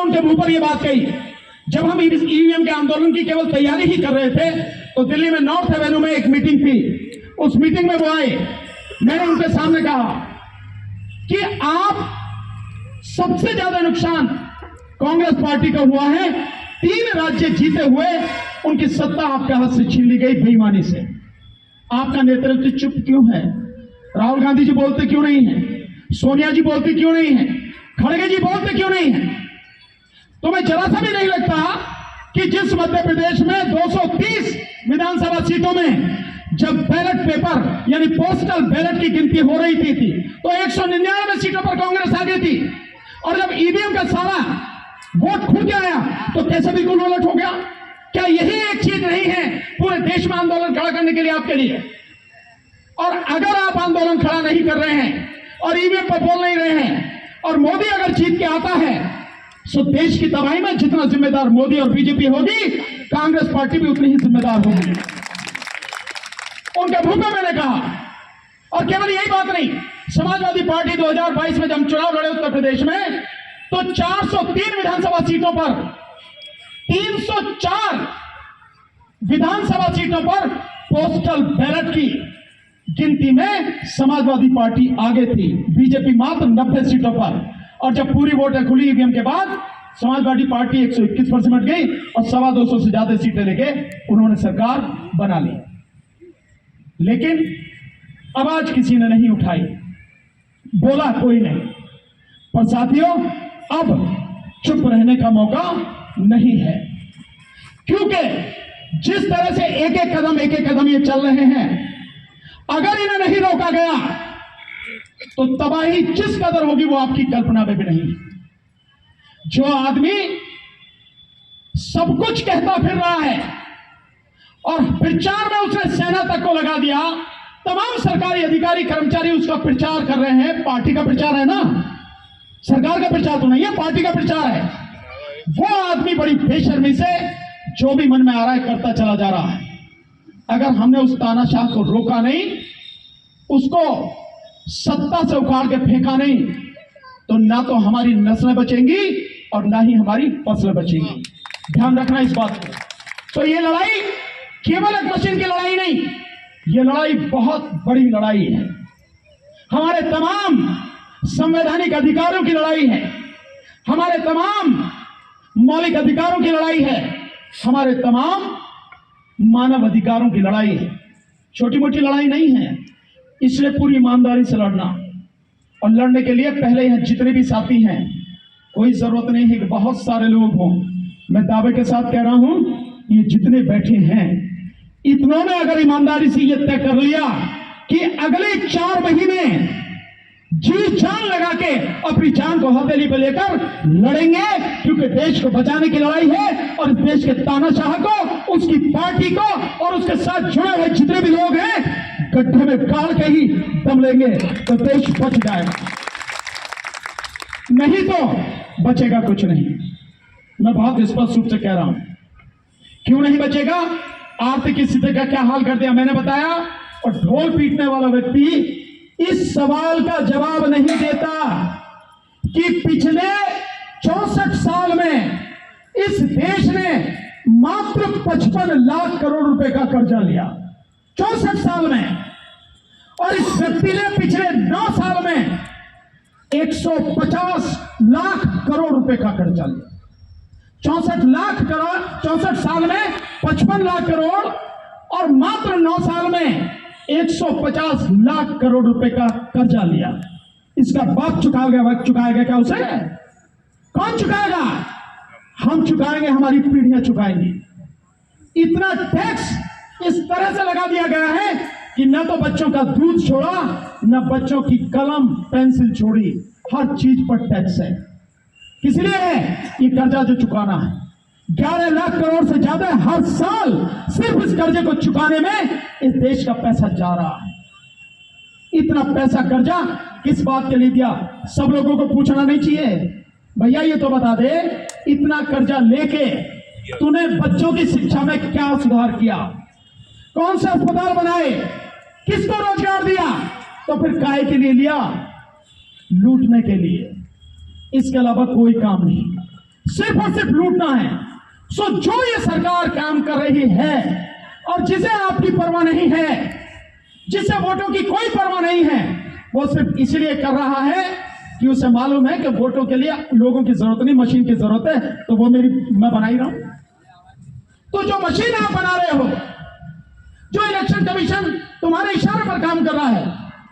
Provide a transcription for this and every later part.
उनके मुंह पर यह बात कही। जब हम ईवीएम के आंदोलन की केवल तैयारी ही कर रहे थे तो दिल्ली में नॉर्थ एवेन्यू में एक मीटिंग थी। उस मीटिंग में वो आए, मैंने उनके सामने कहा कि आप सबसे ज्यादा नुकसान कांग्रेस पार्टी का हुआ है। 3 राज्य जीते हुए उनकी सत्ता आपके हाथ से छीन ली गई बेईमानी से। आपका नेतृत्व चुप क्यों है? राहुल गांधी जी बोलते क्यों नहीं है? सोनिया जी बोलती क्यों नहीं है? खड़गे जी बोलते क्यों नहीं है? तुम्हें जरा सा भी नहीं लगता कि जिस मध्य प्रदेश में 230 विधानसभा सीटों में जब बैलेट पेपर यानी पोस्टल बैलेट की गिनती हो रही थी तो 199 सीटों पर कांग्रेस आ गई थी, और जब ईवीएम का सारा वोट खुल के आया तो कैसे भी कुल उलट हो गया। क्या यही एक चीज नहीं है पूरे देश में आंदोलन खड़ा करने के लिए आपके लिए? और अगर आप आंदोलन खड़ा नहीं कर रहे हैं और ईवीएम पर बोल नहीं रहे हैं और मोदी अगर जीत के आता है तो देश की तबाही में जितना जिम्मेदार मोदी और बीजेपी होगी, कांग्रेस पार्टी भी उतनी ही जिम्मेदार होगी। उनके मुंह में मैंने कहा। और केवल यही बात नहीं, समाजवादी पार्टी 2022 में जब हम चुनाव लड़े उत्तर प्रदेश में तो 403 विधानसभा सीटों पर 304 विधानसभा सीटों पर पोस्टल बैलेट की गिनती में समाजवादी पार्टी आगे थी, बीजेपी मात्र 90 सीटों पर। और जब पूरी वोटें खुली ईवीएम के बाद समाजवादी पार्टी 121 पर सिमट गई और 250 से ज्यादा सीटें लेके उन्होंने सरकार बना ली। लेकिन आवाज किसी ने नहीं उठाई, बोला कोई नहीं। पर साथियों, अब चुप रहने का मौका नहीं है, क्योंकि जिस तरह से एक एक कदम ये चल रहे हैं, अगर इन्हें नहीं रोका गया तो तबाही जिस कदर होगी वो आपकी कल्पना में भी नहीं। जो आदमी सब कुछ कहता फिर रहा है और प्रचार में उसने सेना तक को लगा दिया, तमाम सरकारी अधिकारी कर्मचारी उसका प्रचार कर रहे हैं। पार्टी का प्रचार है ना, सरकार का प्रचार तो नहीं है, पार्टी का प्रचार है। वो आदमी बड़ी बेशर्मी से जो भी मन में आ रहा है करता चला जा रहा है। अगर हमने उस तानाशाह को रोका नहीं, उसको सत्ता से उखाड़ के फेंका नहीं, तो ना तो हमारी नस्लें बचेंगी और ना ही हमारी फसलें बचेंगी। ध्यान रखना इस बात को। तो ये लड़ाई केवल एक मशीन की लड़ाई नहीं, ये लड़ाई बहुत बड़ी लड़ाई है। हमारे तमाम संवैधानिक अधिकारों की लड़ाई है, हमारे तमाम मौलिक अधिकारों की लड़ाई है, हमारे तमाम मानव अधिकारों की लड़ाई है। छोटी मोटी लड़ाई नहीं है। इसलिए पूरी ईमानदारी से लड़ना, और लड़ने के लिए पहले यहां जितने भी साथी हैं, कोई जरूरत नहीं है कि बहुत सारे लोग हों। मैं दावे के साथ कह रहा हूं, ये जितने बैठे हैं इतनों ने अगर ईमानदारी से ये तय कर लिया कि अगले 4 महीने जी जान लगा के अपनी जान को हथेली पे लेकर लड़ेंगे, क्योंकि देश को बचाने की लड़ाई है और देश के तानाशाह को, उसकी पार्टी को और उसके साथ जुड़े हुए जितने भी लोग हैं गड्ढे में गाड़ के ही दम लेंगे तो देश बच जाएगा, नहीं तो बचेगा कुछ नहीं। मैं बहुत स्पष्ट रूप से कह रहा हूं, क्यों नहीं बचेगा? आर्थिक स्थिति का क्या हाल कर दिया मैंने बताया, और ढोल पीटने वाला व्यक्ति इस सवाल का जवाब नहीं देता कि पिछले 64 साल में इस देश ने मात्र 55 लाख करोड़ रुपए का कर्जा लिया, 64 साल में। और इस व्यक्ति ने पिछले 9 साल में 150 लाख करोड़ रुपए का कर्जा लिया। 64 साल में 55 लाख करोड़ और मात्र 9 साल में 150 लाख करोड़ रुपए का कर्जा लिया। इसका बाप चुकाएगा, वक्त चुकाएगा क्या उसे? कौन चुकाएगा? हम चुकाएंगे, हमारी पीढ़ियां चुकाएंगी। इतना टैक्स इस तरह से लगा दिया गया है कि न तो बच्चों का दूध छोड़ा, न बच्चों की कलम पेंसिल छोड़ी, हर चीज पर टैक्स है। किस लिए है? ये कर्जा जो चुकाना है 11 लाख करोड़ से ज्यादा हर साल सिर्फ इस कर्जे को चुकाने में इस देश का पैसा जा रहा है। इतना पैसा कर्जा किस बात के लिए दिया? सब लोगों को पूछना नहीं चाहिए? भैया ये तो बता दे, इतना कर्जा लेके तूने बच्चों की शिक्षा में क्या सुधार किया? कौन से अस्पताल बनाए? किसको रोजगार दिया? तो फिर काहे के लिए लिया? लूटने के लिए। इसके अलावा कोई काम नहीं। सिर्फ और सिर्फ लूटना है। सो जो ये सरकार काम कर रही है और जिसे आपकी परवाह नहीं है, जिसे वोटों की कोई परवाह नहीं है, वो सिर्फ इसलिए कर रहा है कि उसे मालूम है कि वोटों के लिए लोगों की जरूरत नहीं, मशीन की जरूरत है, तो वो मैं बना ही रहा हूं। तो जो मशीन आप बना रहे हो, जो इलेक्शन कमीशन तुम्हारे इशारे पर काम कर रहा है,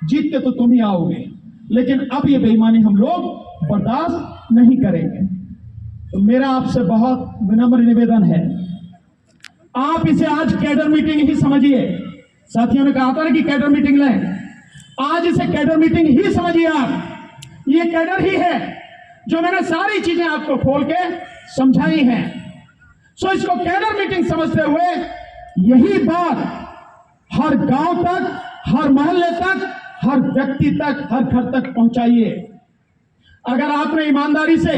जीत के तो तुम ही आओगे, लेकिन अब ये बेईमानी हम लोग बर्दाश्त नहीं करेंगे। तो मेरा आपसे बहुत विनम्र निवेदन है, आप इसे आज कैडर मीटिंग ही समझिए। साथियों ने कहा था ना कि कैडर मीटिंग लें, आज इसे कैडर मीटिंग ही समझिए। आप ये कैडर ही है जो मैंने सारी चीजें आपको खोल के समझाई हैं। सो इसको कैडर मीटिंग समझते हुए यही बात हर गांव तक, हर मोहल्ले तक, हर व्यक्ति तक, हर घर तक पहुंचाइए। अगर आपने ईमानदारी से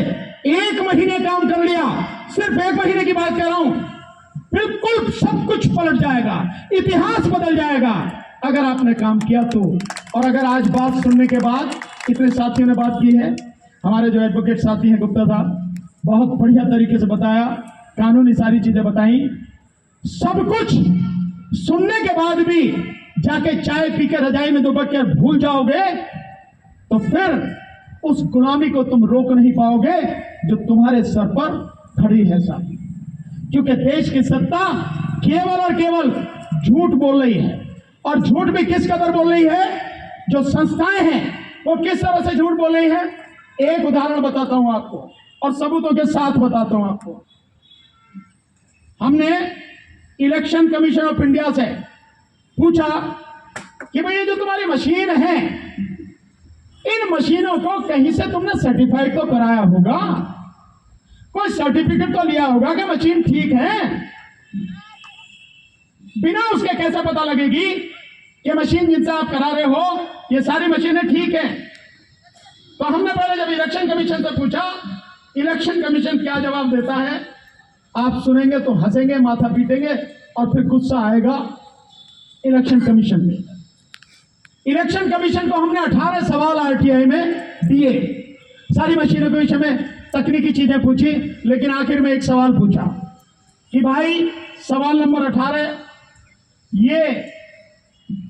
1 महीने काम कर लिया, सिर्फ 1 महीने की बात कर रहा हूं, बिल्कुल सब कुछ पलट जाएगा, इतिहास बदल जाएगा अगर आपने काम किया तो। और अगर आज बात सुनने के बाद इतने साथियों ने बात की है, हमारे जो एडवोकेट साथी हैं गुप्ता साहब, बहुत बढ़िया तरीके से बताया, कानूनी सारी चीजें बताई, सब कुछ सुनने के बाद भी जाके चाय पी के रजाई में दुबक कर भूल जाओगे तो फिर उस गुलामी को तुम रोक नहीं पाओगे जो तुम्हारे सर पर खड़ी है साथी। क्योंकि देश की सत्ता केवल और केवल झूठ बोल रही है, और झूठ भी किस कदर बोल रही है, जो संस्थाएं हैं वो किस तरह से झूठ बोल रही है। एक उदाहरण बताता हूं आपको और सबूतों के साथ बताता हूं आपको। हमने इलेक्शन कमीशन ऑफ इंडिया से पूछा कि भाई ये जो तुम्हारी मशीन है, इन मशीनों को कहीं से तुमने सर्टिफाइड तो कराया होगा, कोई सर्टिफिकेट तो लिया होगा कि मशीन ठीक है। बिना उसके कैसे पता लगेगी कि मशीन जिनसे आप करा रहे हो ये सारी मशीनें ठीक है। तो हमने पहले जब इलेक्शन कमीशन से पूछा, इलेक्शन कमीशन क्या जवाब देता है आप सुनेंगे तो हंसेंगे, माथा पीटेंगे और फिर गुस्सा आएगा इलेक्शन कमीशन में। इलेक्शन कमीशन को हमने 18 सवाल आरटीआई में दिए, सारी मशीनों के विषय में तकनीकी चीजें पूछी, लेकिन आखिर में एक सवाल पूछा कि भाई सवाल नंबर 18, ये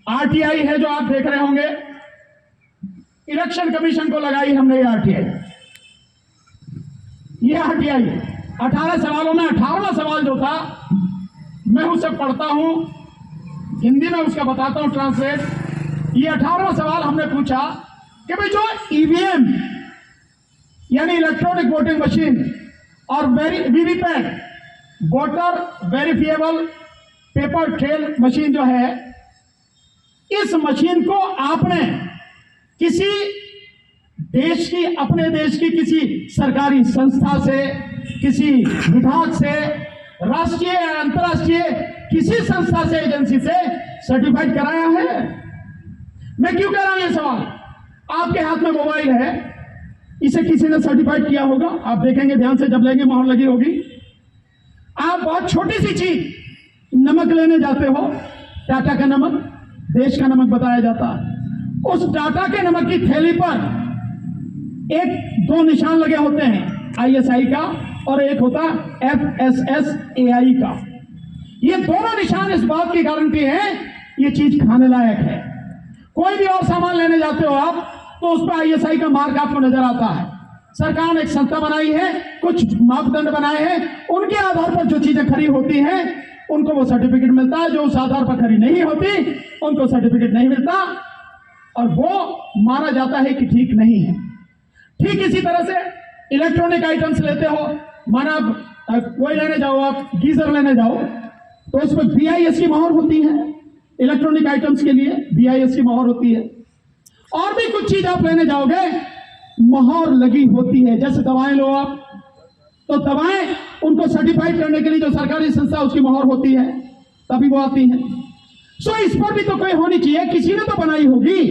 आरटीआई है जो आप देख रहे होंगे, इलेक्शन कमीशन को लगाई हमने ये आरटीआई। ये आरटीआई 18 सवालों में 18वां सवाल जो था, मैं उसे पढ़ता हूं, हिंदी में उसका बताता हूं ट्रांसलेट। ये 18वां सवाल हमने पूछा कि भाई जो ईवीएम यानी इलेक्ट्रॉनिक वोटिंग मशीन और VVPAT voter verifiable paper trail machine जो है, इस मशीन को आपने किसी देश की, अपने देश की किसी सरकारी संस्था से, किसी विभाग से, राष्ट्रीय या अंतर्राष्ट्रीय किसी संस्था से, एजेंसी से सर्टिफाइड कराया है? मैं क्यों कह रहा हूं ये सवाल? आपके हाथ में मोबाइल है, इसे किसी ने सर्टिफाइड किया होगा, आप देखेंगे ध्यान से, जब लेंगे मोहर लगी होगी। आप बहुत छोटी सी चीज नमक लेने जाते हो, टाटा का नमक, देश का नमक बताया जाता है, उस टाटा के नमक की थैली पर 1-2 निशान लगे होते हैं, ISI का और एक होता FSSAI का। ये दोनों निशान इस बात की गारंटी है ये चीज खाने लायक है। कोई भी और सामान लेने जाते हो आप तो उस पर ISI का मार्क आपको नजर आता है। सरकार ने एक संस्था बनाई है, कुछ मापदंड बनाए हैं, उनके आधार पर जो चीजें खरी होती हैं उनको वो सर्टिफिकेट मिलता है, जो उस आधार पर खरी नहीं होती उनको सर्टिफिकेट नहीं मिलता और वो माना जाता है कि ठीक नहीं है। ठीक इसी तरह से इलेक्ट्रॉनिक आइटम्स लेते हो, माना कोई लेने जाओ, आप गीजर लेने जाओ तो उसमें BIS की मोहर होती है, इलेक्ट्रॉनिक आइटम्स के लिए BIS की मोहर होती है। और भी कुछ चीज आप लेने जाओगे मोहर लगी होती है, जैसे दवाएं लो आप, तो दवाएं उनको सर्टिफाइड करने के लिए जो सरकारी संस्था उसकी मोहर होती है तभी वो आती है। सो इस पर भी तो कोई होनी चाहिए, किसी ने तो बनाई होगी,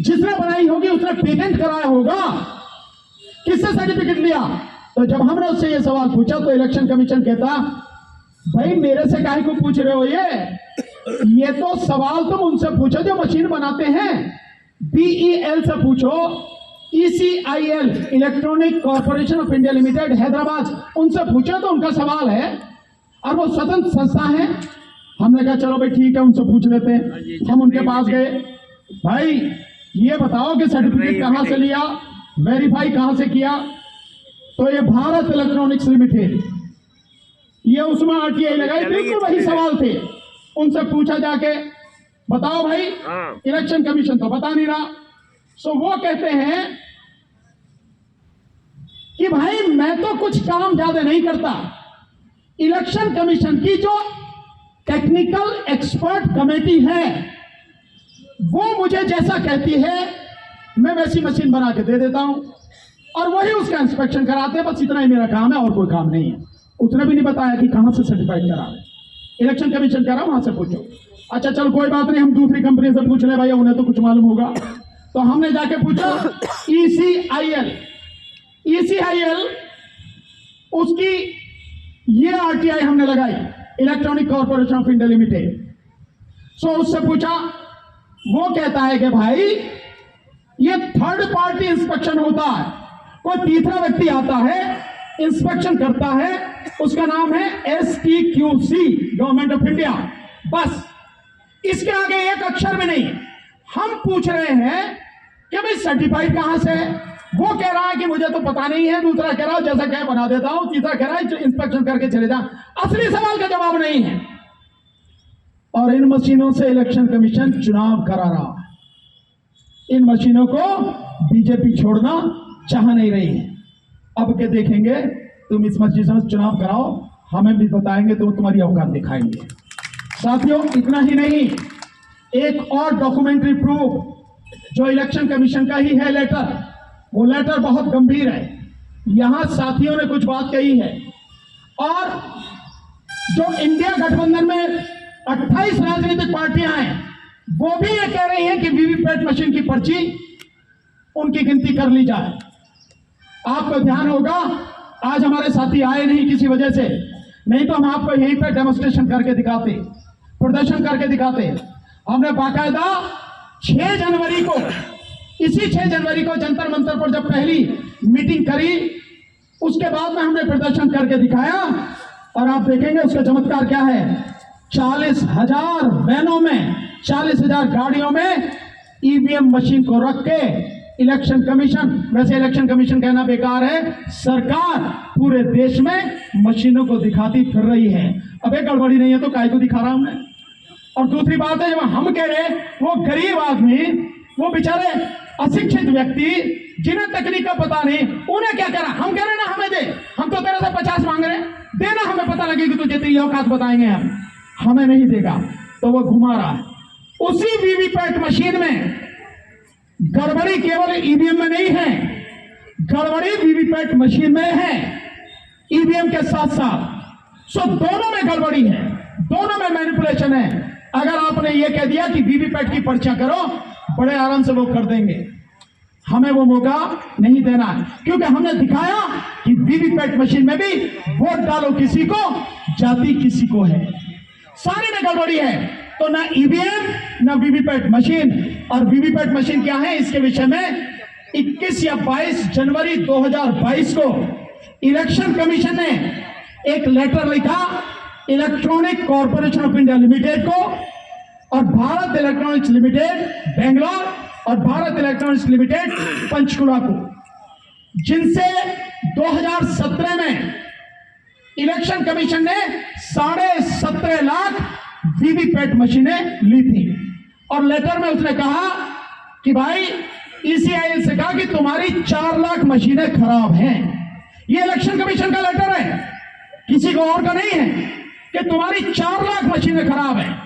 जिसने बनाई होगी उसने पेटेंट कराया होगा, किससे सर्टिफिकेट लिया? तो जब हमने उससे ये सवाल पूछा तो इलेक्शन कमीशन कहता भाई मेरे से काहे को पूछ रहे हो, ये तो सवाल तुम उनसे पूछो जो मशीन बनाते हैं, BEL से पूछो, ECIL electronic Corporation of India limited Hyderabad, उनसे पूछे तो उनका सवाल है, और वो स्वतंत्र संस्था है। हमने कहा चलो भाई ठीक है, उनसे पूछ लेते हैं। हम उनके पास गए, भाई ये बताओ कि सर्टिफिकेट कहां से लिया, वेरीफाई कहां से किया? तो ये भारत इलेक्ट्रॉनिक्स लिमिटेड, ये उसमें RTI लगाई। बिल्कुल वही सवाल थे। उनसे पूछा जाके, बताओ भाई, इलेक्शन कमीशन तो बता नहीं रहा। सो वो कहते हैं कि भाई मैं तो कुछ काम ज्यादा नहीं करता, इलेक्शन कमीशन की जो टेक्निकल एक्सपर्ट कमेटी है वो मुझे जैसा कहती है मैं वैसी मशीन बना के दे देता हूं, और वही उसका इंस्पेक्शन कराते हैं। बस इतना ही मेरा काम है और कोई काम नहीं है। उसने भी नहीं बताया कि कहां से सर्टिफाइड करा रहे, इलेक्शन कमीशन करा, वहां से पूछो। अच्छा चल कोई बात नहीं, हम दूसरी कंपनी से पूछ ले, भैया उन्हें तो कुछ मालूम होगा। तो हमने जाके पूछा ECIL, उसकी ये RTI हमने लगाई, Electronic Corporation of India Limited. So उससे पूछा, वो कहता है कि भाई ये थर्ड पार्टी इंस्पेक्शन होता है, कोई तीसरा व्यक्ति आता है इंस्पेक्शन करता है, उसका नाम है STQC, गवर्नमेंट ऑफ इंडिया। बस इसके आगे एक अक्षर भी नहीं। हम पूछ रहे हैं कि भाई सर्टिफाइड कहां से है? वो कह रहा है कि मुझे तो पता नहीं है, दूसरा कह रहा है जैसा क्या बना देता हूं, तीसरा कह रहा है इंस्पेक्शन करके चले जा। असली सवाल का जवाब नहीं है। और इन मशीनों से इलेक्शन कमीशन चुनाव करा रहा है। इन मशीनों को बीजेपी छोड़ना चाह नहीं रही है। अब के देखेंगे, तुम इस मशीनों से चुनाव कराओ, हमें भी बताएंगे, तो तुम्हारी औकात दिखाएंगे। साथियों इतना ही नहीं, एक और डॉक्यूमेंट्री प्रूफ जो इलेक्शन कमीशन का ही है लेटर, वो लेटर बहुत गंभीर है। यहां साथियों ने कुछ बात कही है, और जो इंडिया गठबंधन में 28 राजनीतिक पार्टियां हैं वो भी ये कह रही हैं कि वीवीपैट मशीन की पर्ची उनकी गिनती कर ली जाए। आपको ध्यान होगा आज हमारे साथी आए नहीं किसी वजह से, नहीं तो हम आपको यहीं पे डेमोन्स्ट्रेशन करके दिखाते, प्रदर्शन करके दिखाते। हमने बाकायदा 6 जनवरी को, इसी 6 जनवरी को जंतर मंतर पर जब पहली मीटिंग करी, उसके बाद में हमने प्रदर्शन करके दिखाया, और आप देखेंगे उसका चमत्कार क्या है। 40,000 वैनों में, 40,000 गाड़ियों में ईवीएम मशीन को रख के इलेक्शन कमीशन, वैसे इलेक्शन कमीशन कहना बेकार है, सरकार पूरे देश में मशीनों को दिखाती फिर रही है। अब एक गड़बड़ी नहीं है तो काय को दिखा रहा हूं मैं। और दूसरी बात है, जब हम कह रहे वो गरीब आदमी, वो बेचारे अशिक्षित व्यक्ति जिन्हें तकनीक का पता नहीं, उन्हें क्या कह रहा? हम कह रहे ना हमें दे, हम तो तेरे से 50 मांग रहे हैं, देना, हमें पता लगे कि तुझे तेरी औकात बताएंगे हम, हमें नहीं देगा। तो वो घुमा रहा है। उसी वीवीपैट मशीन में गड़बड़ी केवल ईवीएम में नहीं है, गड़बड़ी वीवीपैट मशीन में है ईवीएम के साथ साथ। सो दोनों में गड़बड़ी है, दोनों में मैनिपुलेशन है। अगर आपने ये कह दिया कि वीवीपैट की पर्चा करो, बड़े आराम से वो कर देंगे, हमें वो मौका नहीं देना, क्योंकि हमने दिखाया कि वीवीपैट मशीन में भी वोट डालो किसी को, जाति किसी को है, सारी में गड़बड़ी है। तो ना ईवीएम ना वीवीपैट मशीन। और वीवीपैट मशीन क्या है, इसके विषय में 21 या 22 जनवरी 2022 को इलेक्शन कमीशन ने एक लेटर लिखा electronic Corporation of India limited को, और भारत इलेक्ट्रॉनिक्स लिमिटेड बेंगलोर और भारत इलेक्ट्रॉनिक्स लिमिटेड पंचकुला को, जिनसे 2017 में इलेक्शन कमीशन ने 17.5 लाख वीवीपैट मशीनें ली थी। और लेटर में उसने कहा कि भाई ECIL से कहा कि तुम्हारी 4 लाख मशीनें खराब हैं। ये इलेक्शन कमीशन का लेटर है, किसी को और का नहीं है, कि तुम्हारी 4 लाख मशीनें खराब हैं।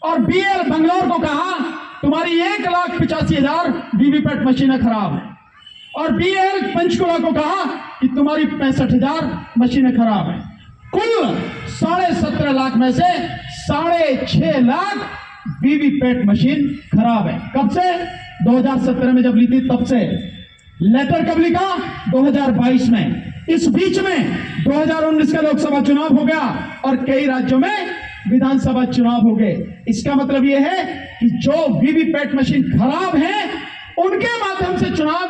और BL बंगलौर को कहा तुम्हारी 1,85,000 वीवीपैट मशीनें खराब हैं। और BL पंचकुला को कहा कि तुम्हारी 65,000 मशीनें खराब हैं। कुल 17.5 लाख में से 6.5 लाख वीवीपैट मशीन खराब है। कब से? 2017 में जब ली थी तब से। लेटर कब लिखा? 2022 में। इस बीच में 2019 का लोकसभा चुनाव हो गया और कई राज्यों में विधानसभा चुनाव हो गए। इसका मतलब यह है कि जो वीवीपैट मशीन खराब है उनके माध्यम से चुनाव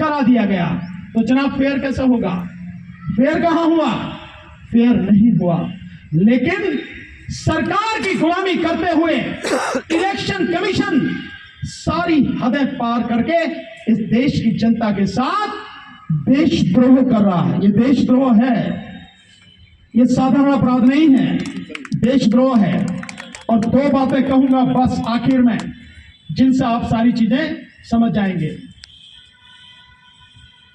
करा दिया गया। तो जनाब फेयर कैसे होगा? फेयर कहां हुआ? फेयर नहीं हुआ। लेकिन सरकार की गुलामी करते हुए इलेक्शन कमीशन सारी हदें पार करके इस देश की जनता के साथ देशद्रोह कर रहा है। ये देशद्रोह है, ये साधारण अपराध नहीं है, देशद्रोह है। और दो बातें कहूंगा बस आखिर में, जिनसे आप सारी चीजें समझ जाएंगे।